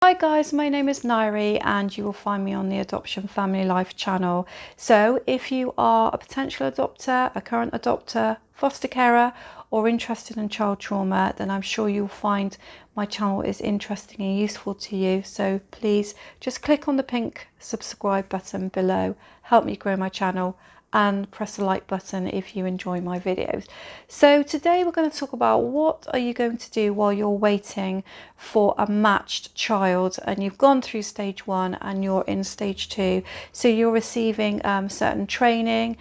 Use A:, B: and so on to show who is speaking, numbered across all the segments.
A: Hi guys, my name is Nairi and you will find me on the Adoption Family Life channel. So if you are a potential adopter, a current adopter, foster carer or interested in child trauma, then I'm sure you'll find my channel is interesting and useful to you. So please just click on the pink subscribe button below, help me grow my channel, and press the like button if you enjoy my videos. So today we're going to talk about what are you going to do while you're waiting for a matched child and you've gone through stage 1 and you're in stage 2. So you're receiving certain training,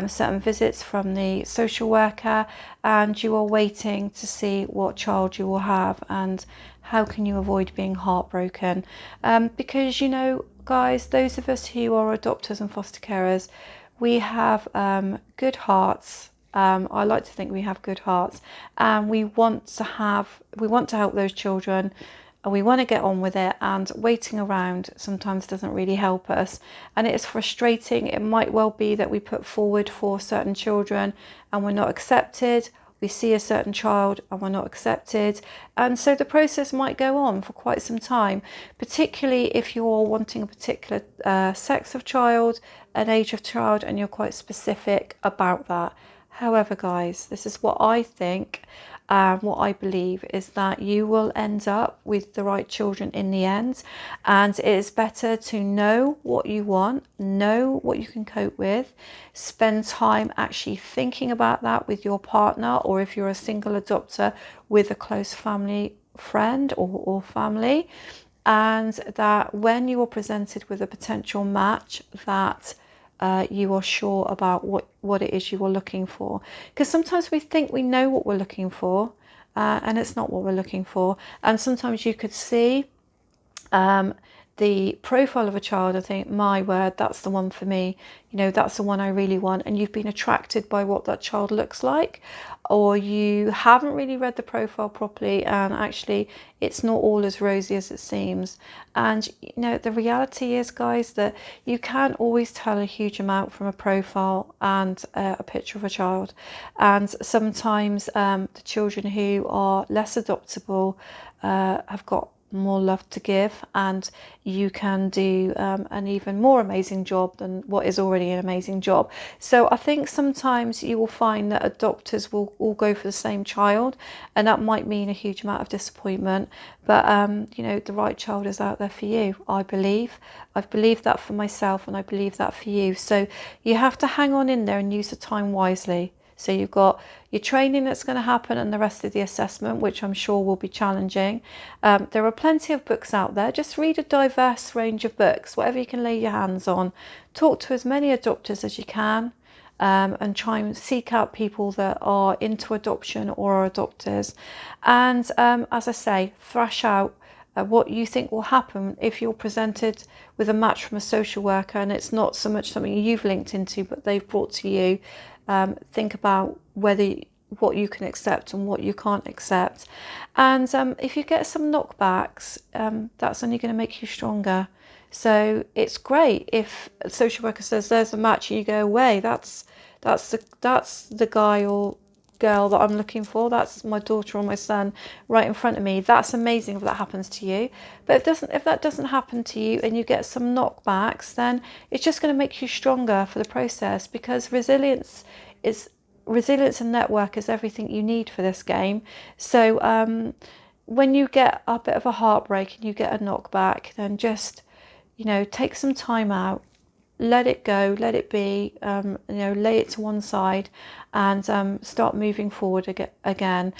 A: certain visits from the social worker, and you are waiting to see what child you will have and how can you avoid being heartbroken. Because you know guys, those of us who are adopters and foster carers, we have good hearts. I like to think we have good hearts, and we want to help those children, and we want to get on with it, and waiting around sometimes doesn't really help us, and it's frustrating. It might well be that we put forward for certain children and we're not accepted. We see a certain child and we're not accepted, and so the process might go on for quite some time, particularly if you're wanting a particular sex of child, an age of child, and you're quite specific about that. However guys, this is what I think. What I believe is that you will end up with the right children in the end, and it is better to know what you want, know what you can cope with, spend time actually thinking about that with your partner, or if you're a single adopter, with a close family friend or family, and that when you are presented with a potential match, that you are sure about what it is you are looking for. Because sometimes we think we know what we're looking for, and it's not what we're looking for. And sometimes you could see the profile of a child and think, my word, that's the one for me, you know, that's the one I really want, and you've been attracted by what that child looks like, or you haven't really read the profile properly and actually it's not all as rosy as it seems. And you know, the reality is guys, that you can't always tell a huge amount from a profile and a picture of a child, and sometimes the children who are less adoptable have got more love to give, and you can do an even more amazing job than what is already an amazing job. So I think sometimes you will find that adopters will all go for the same child, and that might mean a huge amount of disappointment, but you know, the right child is out there for you. I've believed that for myself, and I believe that for you. So you have to hang on in there and use the time wisely. So you've got your training that's going to happen and the rest of the assessment, which I'm sure will be challenging. There are plenty of books out there. Just read a diverse range of books, whatever you can lay your hands on. Talk to as many adopters as you can, and try and seek out people that are into adoption or are adopters. And as I say, thrash out what you think will happen if you're presented with a match from a social worker and it's not so much something you've linked into but they've brought to you. Think about what you can accept and what you can't accept, and if you get some knockbacks, that's only going to make you stronger. So it's great if a social worker says there's a match and you go away, that's the guy or girl that I'm looking for, that's my daughter or my son right in front of me. That's amazing if that happens to you. But if that doesn't happen to you and you get some knockbacks, then it's just going to make you stronger for the process, because resilience and network is everything you need for this game. So when you get a bit of a heartbreak and you get a knockback, then just, you know, take some time out, let it go, let it be, you know, lay it to one side, and start moving forward again.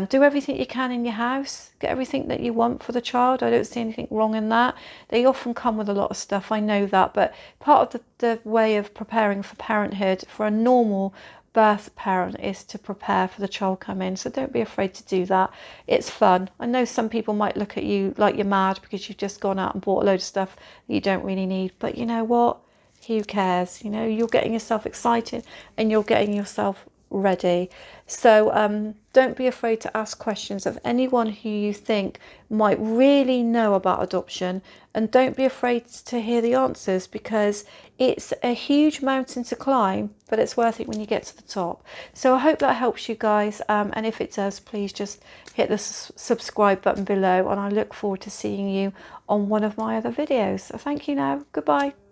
A: Do everything you can in your house, get everything that you want for the child. I don't see anything wrong in that. They often come with a lot of stuff, I know that, but part of the way of preparing for parenthood for a normal birth parent is to prepare for the child coming. So don't be afraid to do that. It's fun. I know some people might look at you like you're mad because you've just gone out and bought a load of stuff that you don't really need, but you know what? Who cares? You know, you're getting yourself excited and you're getting yourself ready. So don't be afraid to ask questions of anyone who you think might really know about adoption, and don't be afraid to hear the answers, because it's a huge mountain to climb, but it's worth it when you get to the top. So I hope that helps you guys, and if it does, please just hit the subscribe button below, and I look forward to seeing you on one of my other videos. So thank you now. Goodbye.